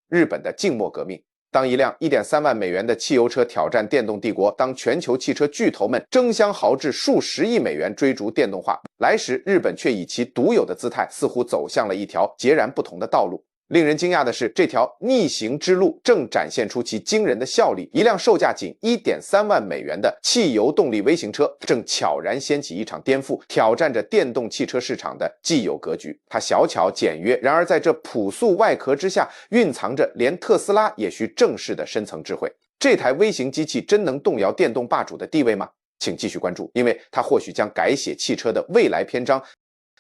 日本的静默革命。当一辆1.3万美元的汽油车挑战电动帝国，当全球汽车巨头们争相豪掷数十亿美元追逐电动化，来时日本却以其独有的姿态，似乎走向了一条截然不同的道路。令人惊讶的是，这条逆行之路正展现出其惊人的效力。一辆售价仅1.3万美元的汽油动力微型车，正悄然掀起一场颠覆，挑战着电动汽车市场的既有格局。它小巧简约，然而在这朴素外壳之下，蕴藏着连特斯拉也需正视的深层智慧。这台微型机器真能动摇电动霸主的地位吗？请继续关注，因为它或许将改写汽车的未来篇章。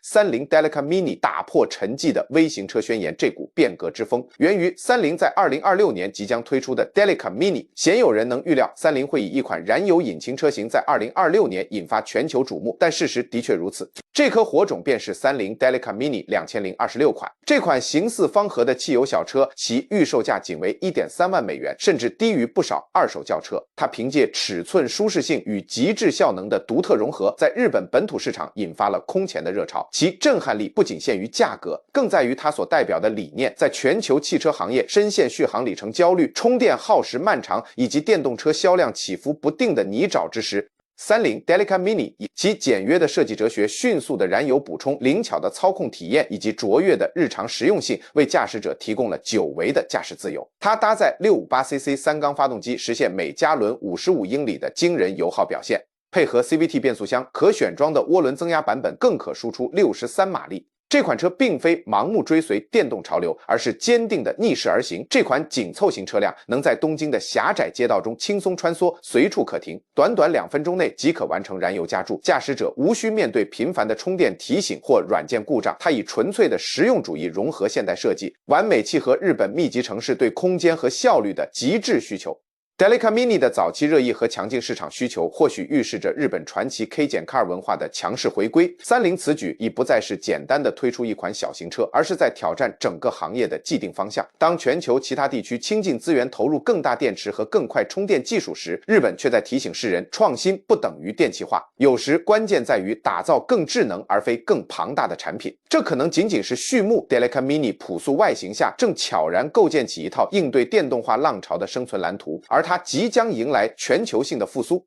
三菱 Delica Mini 打破沉寂的微型车宣言，这股变革之风源于三菱在2026年即将推出的 Delica Mini。鲜有人能预料三菱会以一款燃油引擎车型在2026年引发全球瞩目，但事实的确如此。这颗火种便是三菱 Delica Mini 2026款。这款形似方盒的汽油小车，其预售价仅为1.3万美元，甚至低于不少二手轿车。它凭借尺寸、舒适性与极致效能的独特融合，在日本本土市场引发了空前的热潮。其震撼力不仅限于价格，更在于它所代表的理念。在全球汽车行业深陷续航里程焦虑、充电耗时漫长以及电动车销量起伏不定的泥沼之时，三菱 Delica Mini 以其简约的设计哲学、迅速的燃油补充、灵巧的操控体验以及卓越的日常实用性，为驾驶者提供了久违的驾驶自由。它搭载 658cc 三缸发动机，实现每加仑55英里的惊人油耗表现。配合 CVT 变速箱，可选装的涡轮增压版本更可输出63马力。这款车并非盲目追随电动潮流，而是坚定的逆势而行。这款紧凑型车辆能在东京的狭窄街道中轻松穿梭，随处可停，短短2分钟内即可完成燃油加注。驾驶者无需面对频繁的充电提醒或软件故障，它以纯粹的实用主义融合现代设计，完美契合日本密集城市对空间和效率的极致需求。Delica Mini 的早期热议和强劲市场需求，或许预示着日本传奇 K 减 Car 文化的强势回归。三菱此举已不再是简单的推出一款小型车，而是在挑战整个行业的既定方向。当全球其他地区倾尽资源投入更大电池和更快充电技术时，日本却在提醒世人，创新不等于电气化，有时关键在于打造更智能而非更庞大的产品。这可能仅仅是序幕。Delica Mini 朴素外形下，正悄然构建起一套应对电动化浪潮的生存蓝图，而它即将迎来全球性的复苏。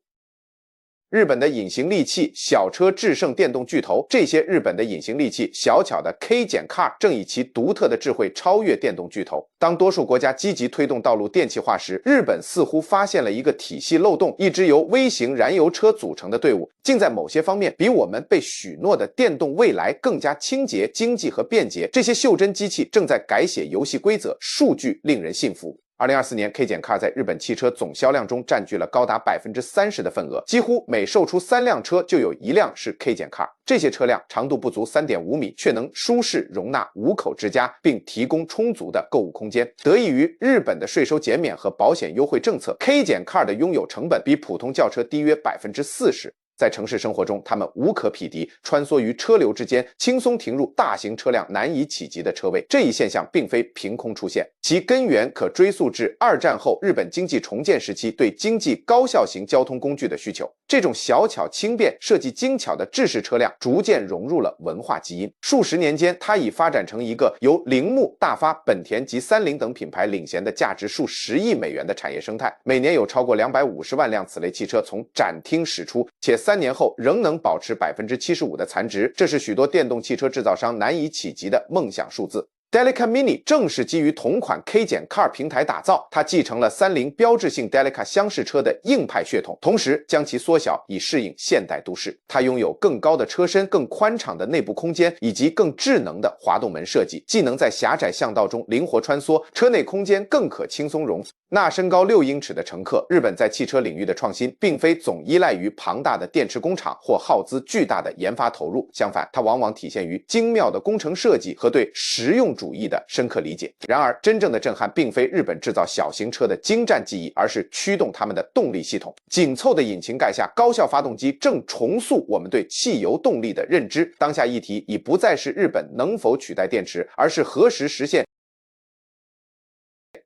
日本的隐形利器小车制胜电动巨头，这些日本的隐形利器小巧的 K 减 Car 正以其独特的智慧超越电动巨头。当多数国家积极推动道路电气化时，日本似乎发现了一个体系漏洞，一支由微型燃油车组成的队伍，竟在某些方面比我们被许诺的电动未来更加清洁、经济和便捷。这些袖珍机器正在改写游戏规则，数据令人信服。2024年 K 减 Car 在日本汽车总销量中占据了高达30%的份额，几乎每售出3辆车就有1辆是 K 减 Car。这些车辆长度不足3.5米，却能舒适容纳5口之家，并提供充足的购物空间。得益于日本的税收减免和保险优惠政策， K 减 Car 的拥有成本比普通轿车低约40%。在城市生活中，他们无可匹敌，穿梭于车流之间，轻松停入大型车辆难以企及的车位。这一现象并非凭空出现，其根源可追溯至2战后日本经济重建时期对经济高效型交通工具的需求。这种小巧轻便、设计精巧的制式车辆逐渐融入了文化基因。数十年间，它已发展成一个由铃木、大发、本田及三菱等品牌领衔的价值数十亿美元的产业生态。每年有超过250万辆此类汽车从展厅驶出，且3年后仍能保持75%的残值，这是许多电动汽车制造商难以企及的梦想数字。Delica Mini 正是基于同款 K 减 Car 平台打造，它继承了三菱标志性 Delica 厢式车的硬派血统，同时将其缩小以适应现代都市。它拥有更高的车身、更宽敞的内部空间以及更智能的滑动门设计，既能在狭窄巷道中灵活穿梭，车内空间更可轻松容纳身高6英尺的乘客。日本在汽车领域的创新并非总依赖于庞大的电池工厂或耗资巨大的研发投入，相反，它往往体现于精妙的工程设计和对实用主义的深刻理解。然而，真正的震撼并非日本制造小型车的精湛技艺，而是驱动它们的动力系统。紧凑的引擎盖下，高效发动机正重塑我们对汽油动力的认知。当下议题已不再是日本能否取代电池，而是何时实现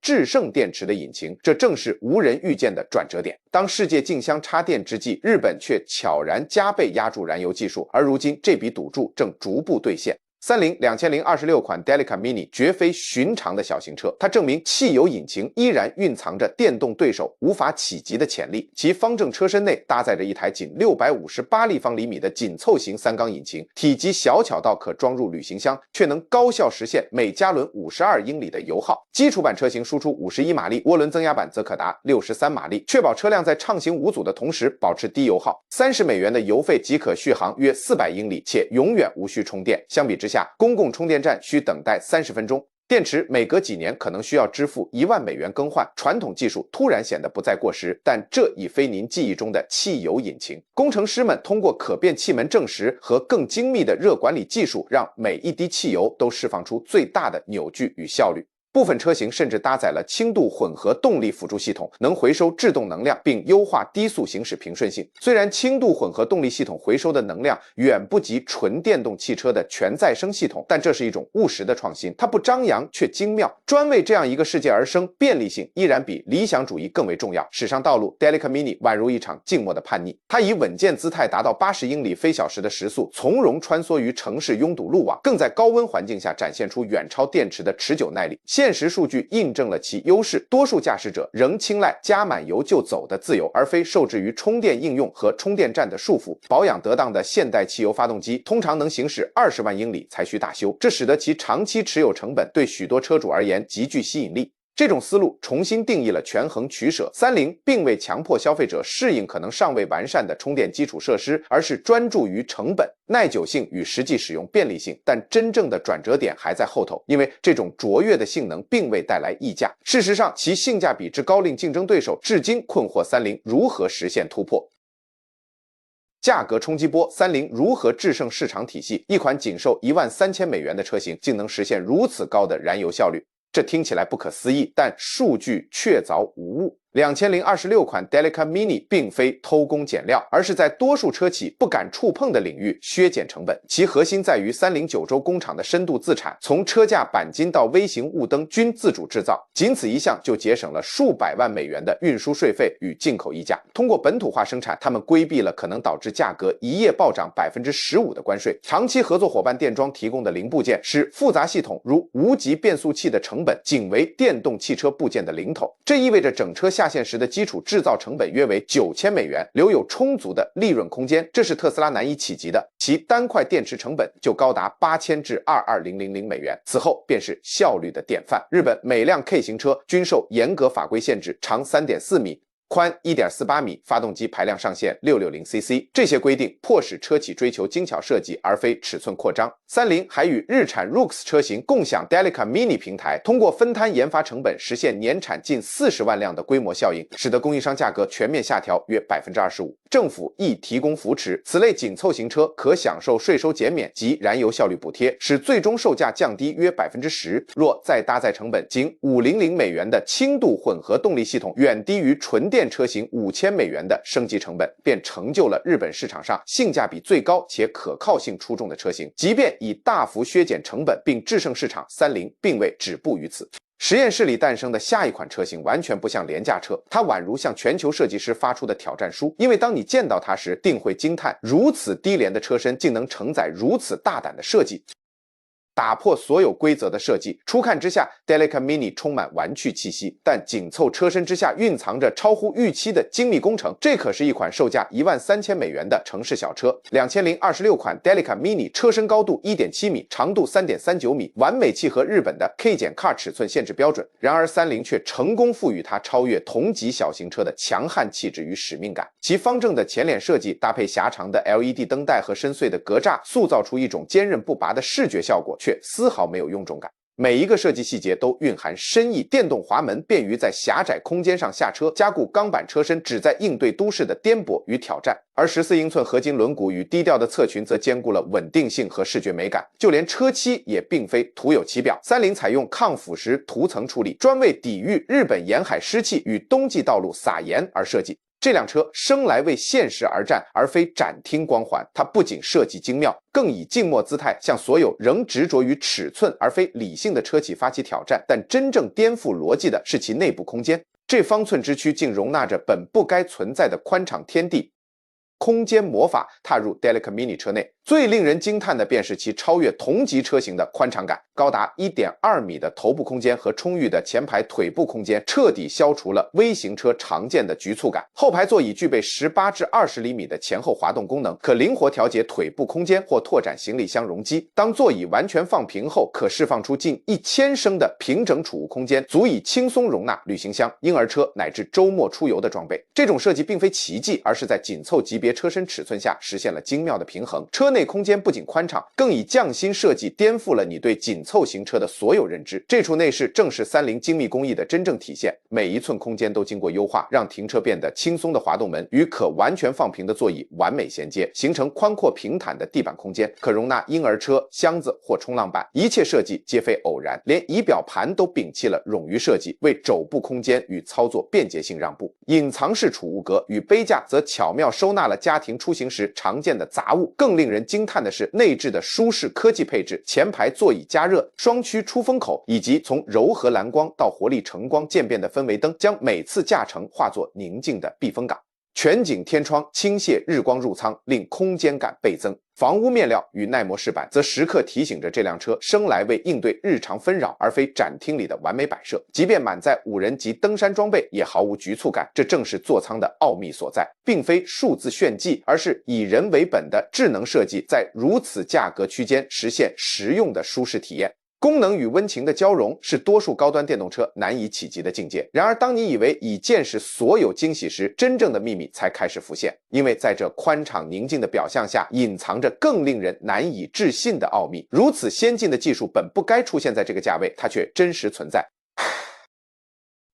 制胜电池的引擎，这正是无人预见的转折点。当世界竞相插电之际，日本却悄然加倍压住燃油技术，而如今这笔赌注正逐步兑现。三菱2026款 Delica Mini 绝非寻常的小型车，它证明汽油引擎依然蕴藏着电动对手无法企及的潜力。其方正车身内搭载着一台仅658立方厘米的紧凑型3缸引擎，体积小巧到可装入旅行箱，却能高效实现每加仑52英里的油耗。基础版车型输出51马力，涡轮增压版则可达63马力，确保车辆在畅行无阻的同时保持低油耗。30美元的油费即可续航约400英里，且永远无需充电。相比之下，公共充电站需等待30分钟。电池每隔几年可能需要支付1万美元更换，传统技术突然显得不再过时，但这已非您记忆中的汽油引擎。工程师们通过可变气门证实和更精密的热管理技术，让每一滴汽油都释放出最大的扭矩与效率。部分车型甚至搭载了轻度混合动力辅助系统，能回收制动能量并优化低速行驶平顺性。虽然轻度混合动力系统回收的能量远不及纯电动汽车的全再生系统，但这是一种务实的创新，它不张扬却精妙，专为这样一个世界而生。便利性依然比理想主义更为重要。驶上道路， Delica Mini 宛如一场静默的叛逆，它以稳健姿态达到80英里每小时的时速，从容穿梭于城市拥堵路网，更在高温环境下展现出远超电池的持久耐力。现实数据印证了其优势，多数驾驶者仍青睐加满油就走的自由，而非受制于充电应用和充电站的束缚。保养得当的现代汽油发动机通常能行驶20万英里才需大修，这使得其长期持有成本对许多车主而言极具吸引力。这种思路重新定义了权衡取舍。三菱并未强迫消费者适应可能尚未完善的充电基础设施，而是专注于成本、耐久性与实际使用便利性。但真正的转折点还在后头，因为这种卓越的性能并未带来溢价。事实上，其性价比之高令竞争对手至今困惑三菱如何实现突破。价格冲击波，三菱如何制胜市场体系？一款仅售13000美元的车型，竟能实现如此高的燃油效率？这听起来不可思议，但数据确凿无误。2026款 Delica Mini 并非偷工减料，而是在多数车企不敢触碰的领域削减成本。其核心在于三菱九州工厂的深度自产，从车架钣金到微型雾灯均自主制造，仅此一项就节省了数百万美元的运输税费与进口溢价。通过本土化生产，他们规避了可能导致价格一夜暴涨15%的关税。长期合作伙伴电装提供的零部件使复杂系统如无级变速器的成本仅为电动汽车部件的零头，这意味着整车下线时的基础制造成本约为9000美元，留有充足的利润空间，这是特斯拉难以企及的。其单块电池成本就高达8000至22000美元，此后便是效率的典范。日本每辆 K 型车均受严格法规限制，长3.4米。宽1.48米，发动机排量上限660cc， 这些规定迫使车企追求精巧设计，而非尺寸扩张。三菱还与日产 Roox 车型共享 Delica Mini 平台，通过分摊研发成本，实现年产近40万辆的规模效应，使得供应商价格全面下调约25%。政府亦提供扶持，此类紧凑型车可享受税收减免及燃油效率补贴，使最终售价降低约10%。若再搭载成本仅500美元的轻度混合动力系统，远低于纯电车型5000美元的升级成本，便成就了日本市场上性价比最高且可靠性出众的车型。即便以大幅削减成本并制胜市场，三菱并未止步于此。实验室里诞生的下一款车型完全不像廉价车，它宛如向全球设计师发出的挑战书，因为当你见到它时，定会惊叹如此低廉的车身竟能承载如此大胆的设计。打破所有规则的设计，初看之下 Delica Mini 充满玩趣气息，但紧凑车身之下蕴藏着超乎预期的精密工程。这可是一款售价13000美元的城市小车。2026款 Delica Mini 车身高度1.7米，长度3.39米，完美契合日本的 K 减 Car 尺寸限制标准。然而三菱却成功赋予它超越同级小型车的强悍气质与使命感。其方正的前脸设计搭配狭长的 LED 灯带和深邃的格栅，塑造出一种坚韧不拔的视觉效果，却丝毫没有臃肿感。每一个设计细节都蕴含深意，电动滑门便于在狭窄空间上下车，加固钢板车身旨在应对都市的颠簸与挑战。而14英寸合金轮毂与低调的侧裙则兼顾了稳定性和视觉美感，就连车漆也并非徒有其表。三菱采用抗腐蚀涂层处理，专为抵御日本沿海湿气与冬季道路撒盐而设计。这辆车生来为现实而战，而非展厅光环。它不仅设计精妙，更以静默姿态向所有仍执着于尺寸而非理性的车企发起挑战。但真正颠覆逻辑的是其内部空间，这方寸之躯竟容纳着本不该存在的宽敞天地。空间魔法踏入 Delica Mini 车内，最令人惊叹的便是其超越同级车型的宽敞感，高达 1.2 米的头部空间和充裕的前排腿部空间，彻底消除了微型车常见的局促感。后排座椅具备18至20厘米的前后滑动功能，可灵活调节腿部空间或拓展行李箱容积。当座椅完全放平后，可释放出近1000升的平整储物空间，足以轻松容纳旅行箱、婴儿车乃至周末出游的装备。这种设计并非奇迹，而是在紧凑级别车身尺寸下实现了精妙的平衡。车内空间不仅宽敞，更以匠心设计颠覆了你对紧凑型车的所有认知。这处内饰正是三菱精密工艺的真正体现，每一寸空间都经过优化，让停车变得轻松的滑动门与可完全放平的座椅完美衔接，形成宽阔平坦的地板空间，可容纳婴儿车、箱子或冲浪板。一切设计皆非偶然，连仪表盘都摒弃了冗余设计，为肘部空间与操作便捷性让步。隐藏式储物格与杯架则巧妙收纳了家庭出行时常见的杂物。更令人惊叹的是内置的舒适科技配置，前排座椅加热、双区出风口，以及从柔和蓝光到活力橙光渐变的氛围灯，将每次驾乘化作宁静的避风港。全景天窗倾泻日光入舱，令空间感倍增。防污面料与耐磨饰板则时刻提醒着这辆车生来为应对日常纷扰，而非展厅里的完美摆设。即便满载5人级登山装备，也毫无局促感。这正是座舱的奥秘所在，并非数字炫技，而是以人为本的智能设计，在如此价格区间实现实用的舒适体验。功能与温情的交融是多数高端电动车难以企及的境界。然而，当你以为已见识所有惊喜时，真正的秘密才开始浮现。因为在这宽敞宁静的表象下，隐藏着更令人难以置信的奥秘。如此先进的技术本不该出现在这个价位，它却真实存在。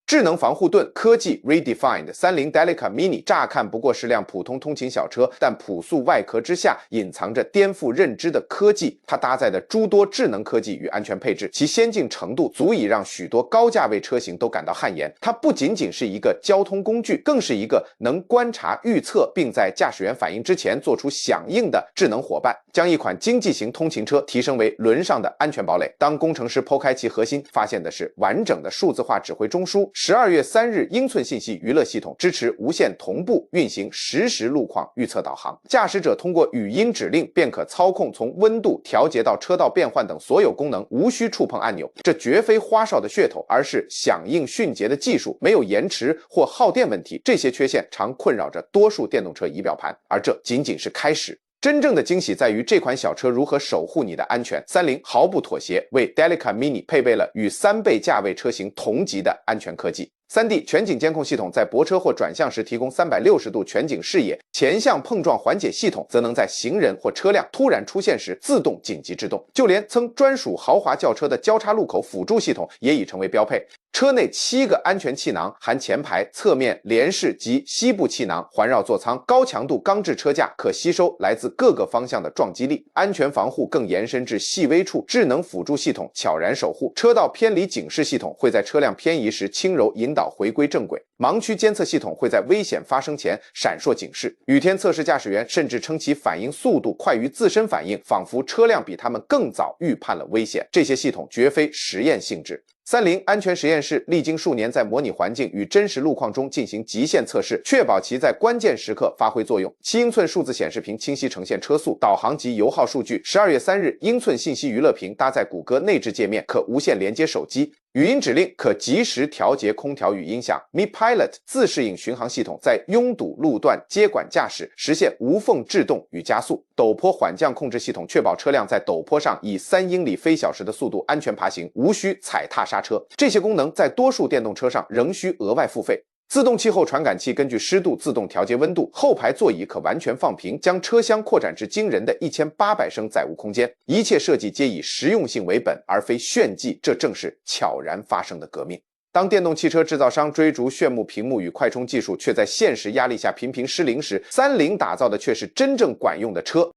智能防护盾科技 Redefined 三菱 Delica Mini 乍看不过是辆普通通勤小车，但朴素外壳之下隐藏着颠覆认知的科技。它搭载的诸多智能科技与安全配置，其先进程度足以让许多高价位车型都感到汗颜。它不仅仅是一个交通工具，更是一个能观察、预测并在驾驶员反应之前做出响应的智能伙伴，将一款经济型通勤车提升为轮上的安全堡垒。当工程师剖开其核心，发现的是完整的数字化指挥中枢。12月3日，英寸信息娱乐系统支持无线同步运行实时路况预测导航，驾驶者通过语音指令便可操控从温度调节到车道变换等所有功能，无需触碰按钮。这绝非花哨的噱头，而是响应迅捷的技术，没有延迟或耗电问题。这些缺陷常困扰着多数电动车仪表盘，而这仅仅是开始。真正的惊喜在于这款小车如何守护你的安全。三菱毫不妥协，为 Delica Mini 配备了与3倍价位车型同级的安全科技。3D 全景监控系统在泊车或转向时提供360度全景视野，前向碰撞缓解系统则能在行人或车辆突然出现时自动紧急制动。就连曾专属豪华轿车的交叉路口辅助系统也已成为标配。车内7个安全气囊，含前排、侧面、联式及膝部气囊，环绕座舱，高强度钢制车架可吸收来自各个方向的撞击力。安全防护更延伸至细微处，智能辅助系统悄然守护。车道偏离警示系统会在车辆偏移时轻柔引导回归正轨。盲区监测系统会在危险发生前闪烁警示。雨天测试驾驶员甚至称其反应速度快于自身反应，仿佛车辆比他们更早预判了危险。这些系统绝非实验性质。三菱安全实验室历经数年在模拟环境与真实路况中进行极限测试，确保其在关键时刻发挥作用。7英寸数字显示屏清晰呈现车速、导航及油耗数据。12月3日，英寸信息娱乐屏搭载谷歌内置界面，可无线连接手机。语音指令可及时调节空调与音响。Mi Pilot 自适应巡航系统在拥堵路段接管驾驶，实现无缝制动与加速。陡坡缓降控制系统确保车辆在陡坡上以3英里每小时的速度安全爬行，无需踩踏刹车。这些功能在多数电动车上仍需额外付费。自动气候传感器根据湿度自动调节温度，后排座椅可完全放平，将车厢扩展至惊人的1800升载物空间。一切设计皆以实用性为本，而非炫技，这正是悄然发生的革命。当电动汽车制造商追逐炫目屏幕与快充技术，却在现实压力下频频失灵时，三菱打造的却是真正管用的车。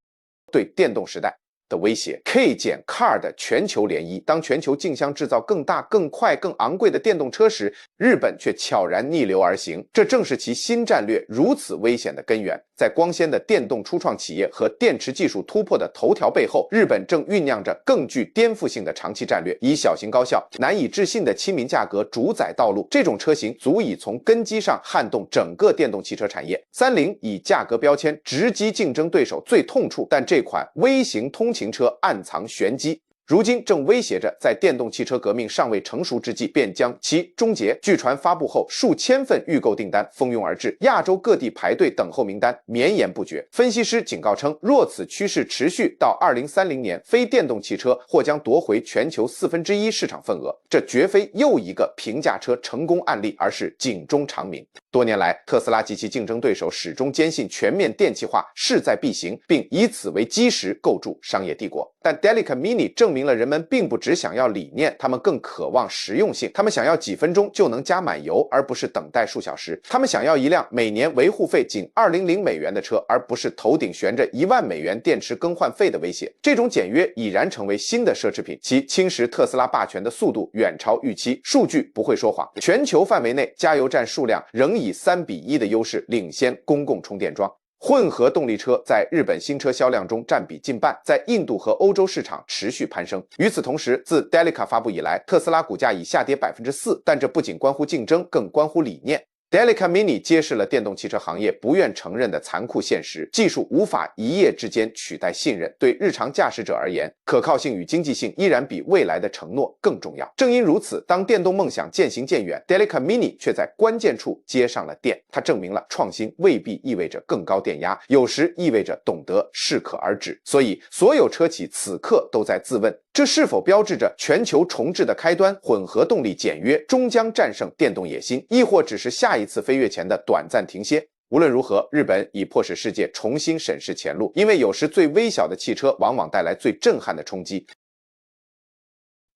对电动时代的威胁 K 减 Car 的全球联姻，当全球竞相制造更大、更快、更昂贵的电动车时，日本却悄然逆流而行，这正是其新战略如此危险的根源。在在光纤的电动初创企业和电池技术突破的头条背后，日本正酝酿着更具颠覆性的长期战略，以小型高效、难以置信的亲民价格主宰道路。这种车型足以从根基上撼动整个电动汽车产业。三菱以价格标签直击竞争对手最痛处，但这款微型通勤车暗藏玄机。如今正威胁着在电动汽车革命尚未成熟之际便将其终结。据传发布后，数千份预购订单蜂拥而至，亚洲各地排队等候名单绵延不绝。分析师警告称，若此趋势持续到2030年，非电动汽车或将夺回全球1/4市场份额。这绝非又一个平价车成功案例，而是警钟长鸣。多年来，特斯拉及其竞争对手始终坚信全面电气化势在必行，并以此为基石构筑商业帝国。但 Delica Mini 证明了人们并不只想要理念，他们更渴望实用性。他们想要几分钟就能加满油，而不是等待数小时。他们想要一辆每年维护费仅200美元的车，而不是头顶悬着1万美元电池更换费的威胁。这种简约已然成为新的奢侈品，其侵蚀特斯拉霸权的速度远超预期。数据不会说谎，全球范围内加油站数量仍以3:1的优势领先公共充电桩。混合动力车在日本新车销量中占比近半，在印度和欧洲市场持续攀升。与此同时，自 Delica 发布以来，特斯拉股价已下跌4%，但这不仅关乎竞争，更关乎理念。Delica Mini 揭示了电动汽车行业不愿承认的残酷现实：技术无法一夜之间取代信任。对日常驾驶者而言，可靠性与经济性依然比未来的承诺更重要。正因如此，当电动梦想渐行渐远， Delica Mini 却在关键处接上了电。它证明了创新未必意味着更高电压，有时意味着懂得适可而止。所以，所有车企此刻都在自问，这是否标志着全球重置的开端？混合动力简约终将战胜电动野心，亦或只是下一次飞跃前的短暂停歇？无论如何，日本已迫使世界重新审视前路，因为有时最微小的汽车往往带来最震撼的冲击。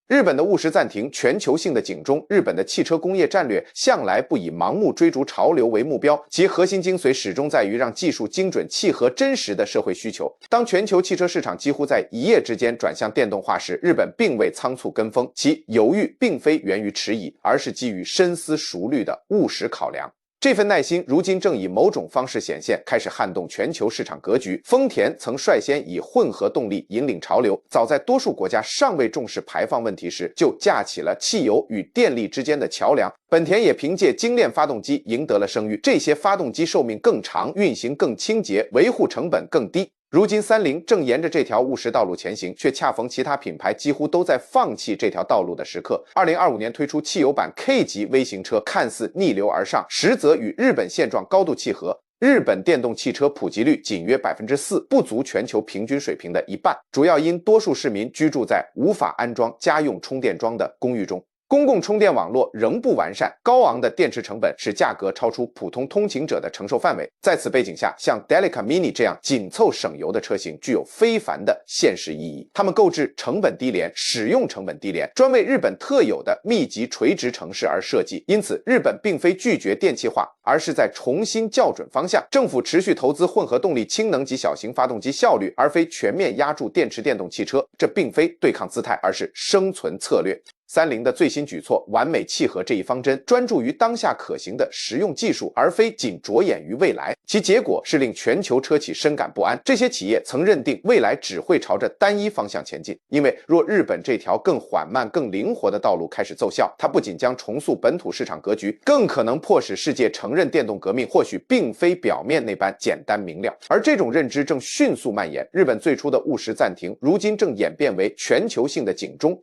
日本的务实暂停，全球性的警钟。日本的汽车工业战略向来不以盲目追逐潮流为目标，其核心精髓始终在于让技术精准契合真实的社会需求。当全球汽车市场几乎在一夜之间转向电动化时，日本并未仓促跟风，其犹豫并非源于迟疑，而是基于深思熟虑的务实考量。这份耐心如今正以某种方式显现，开始撼动全球市场格局。丰田曾率先以混合动力引领潮流，早在多数国家尚未重视排放问题时，就架起了汽油与电力之间的桥梁。本田也凭借精炼发动机赢得了声誉，这些发动机寿命更长，运行更清洁，维护成本更低。如今三菱正沿着这条务实道路前行，却恰逢其他品牌几乎都在放弃这条道路的时刻。2025年推出汽油版 K 级微型车，看似逆流而上，实则与日本现状高度契合。日本电动汽车普及率仅约4%，不足全球平均水平的一半，主要因多数市民居住在无法安装家用充电桩的公寓中。公共充电网络仍不完善，高昂的电池成本使价格超出普通通勤者的承受范围。在此背景下，像 Delica Mini 这样紧凑省油的车型具有非凡的现实意义。它们购置成本低廉，使用成本低廉，专为日本特有的密集垂直城市而设计。因此，日本并非拒绝电气化，而是在重新校准方向。政府持续投资混合动力氢能及小型发动机效率，而非全面压住电池电动汽车。这并非对抗姿态，而是生存策略。三菱的最新举措完美契合这一方针，专注于当下可行的实用技术，而非仅着眼于未来。其结果是令全球车企深感不安。这些企业曾认定未来只会朝着单一方向前进，因为若日本这条更缓慢、更灵活的道路开始奏效，它不仅将重塑本土市场格局，更可能迫使世界承认电动革命或许并非表面那般简单明了。而这种认知正迅速蔓延，日本最初的务实暂停，如今正演变为全球性的警钟。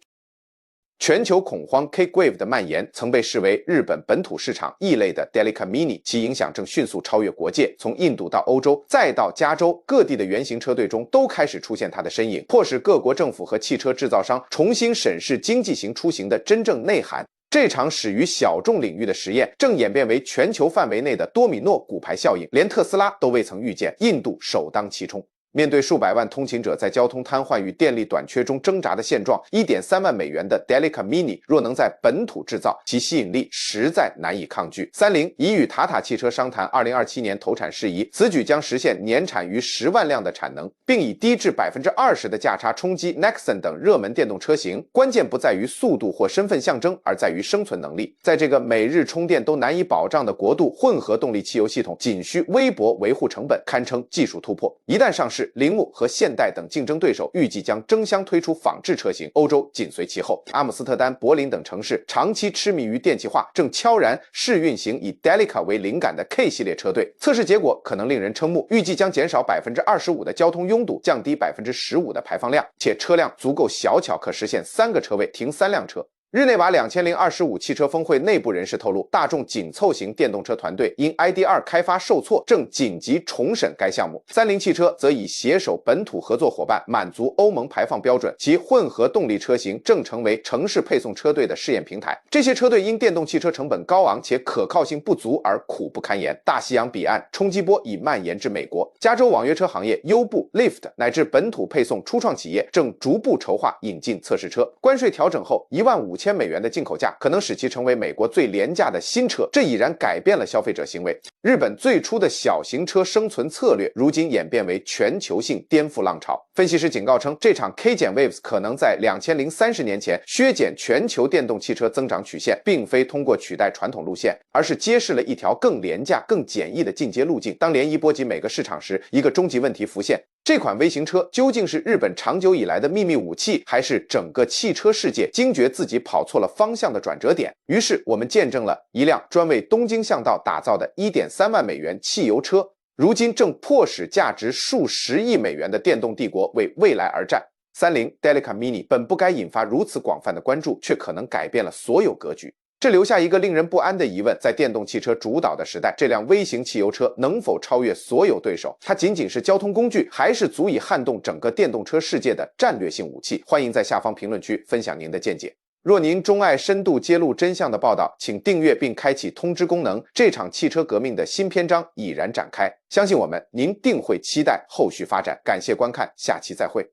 全球恐慌 K-Wave 的蔓延曾被视为日本本土市场异类的 Delica Mini， 其影响正迅速超越国界，从印度到欧洲，再到加州，各地的原型车队中都开始出现它的身影，迫使各国政府和汽车制造商重新审视经济型出行的真正内涵。这场始于小众领域的实验正演变为全球范围内的多米诺骨牌效应，连特斯拉都未曾预见，印度首当其冲。面对数百万通勤者在交通瘫痪与电力短缺中挣扎的现状，1.3万美元的 Delica Mini 若能在本土制造，其吸引力实在难以抗拒。三菱已与塔塔汽车商谈2027年投产事宜，此举将实现年产逾10万辆的产能，并以低至20%的价差冲击 Nexon 等热门电动车型。关键不在于速度或身份象征，而在于生存能力。在这个每日充电都难以保障的国度，混合动力汽油系统仅需微薄维护成本，堪称技术突破。一旦上市，铃木和现代等竞争对手预计将争相推出仿制车型，欧洲紧随其后。阿姆斯特丹、柏林等城市长期痴迷于电气化，正悄然试运行以 Delica 为灵感的 K 系列车队。测试结果可能令人瞠目，预计将减少25%的交通拥堵，降低15%的排放量，且车辆足够小巧，可实现3个车位停3辆车。日内瓦2025汽车峰会内部人士透露，大众紧凑型电动车团队因 ID.2 开发受挫，正紧急重审该项目。三菱汽车则已携手本土合作伙伴，满足欧盟排放标准，其混合动力车型正成为城市配送车队的试验平台。这些车队因电动汽车成本高昂且可靠性不足而苦不堪言。大西洋彼岸，冲击波已蔓延至美国，加州网约车行业、优步、Lyft 乃至本土配送初创企业正逐步筹划引进测试车。关税调整后，15000美元的进口价可能使其成为美国最廉价的新车，这已然改变了消费者行为。日本最初的小型车生存策略，如今演变为全球性颠覆浪潮。分析师警告称，这场 K 减 Waves 可能在2030年前削减全球电动汽车增长曲线，并非通过取代传统路线，而是揭示了一条更廉价、更简易的进阶路径。当涟漪波及每个市场时，一个终极问题浮现：这款微型车究竟是日本长久以来的秘密武器，还是整个汽车世界惊觉自己跑错了方向的转折点？于是我们见证了一辆专为东京向道打造的 1.3万美元汽油车，如今正迫使价值数十亿美元的电动帝国为未来而战。三菱 Delica Mini 本不该引发如此广泛的关注，却可能改变了所有格局。这留下一个令人不安的疑问：在电动汽车主导的时代，这辆微型汽油车能否超越所有对手？它仅仅是交通工具，还是足以撼动整个电动车世界的战略性武器？欢迎在下方评论区分享您的见解。若您钟爱深度揭露真相的报道，请订阅并开启通知功能。这场汽车革命的新篇章已然展开，相信我们，您定会期待后续发展。感谢观看，下期再会。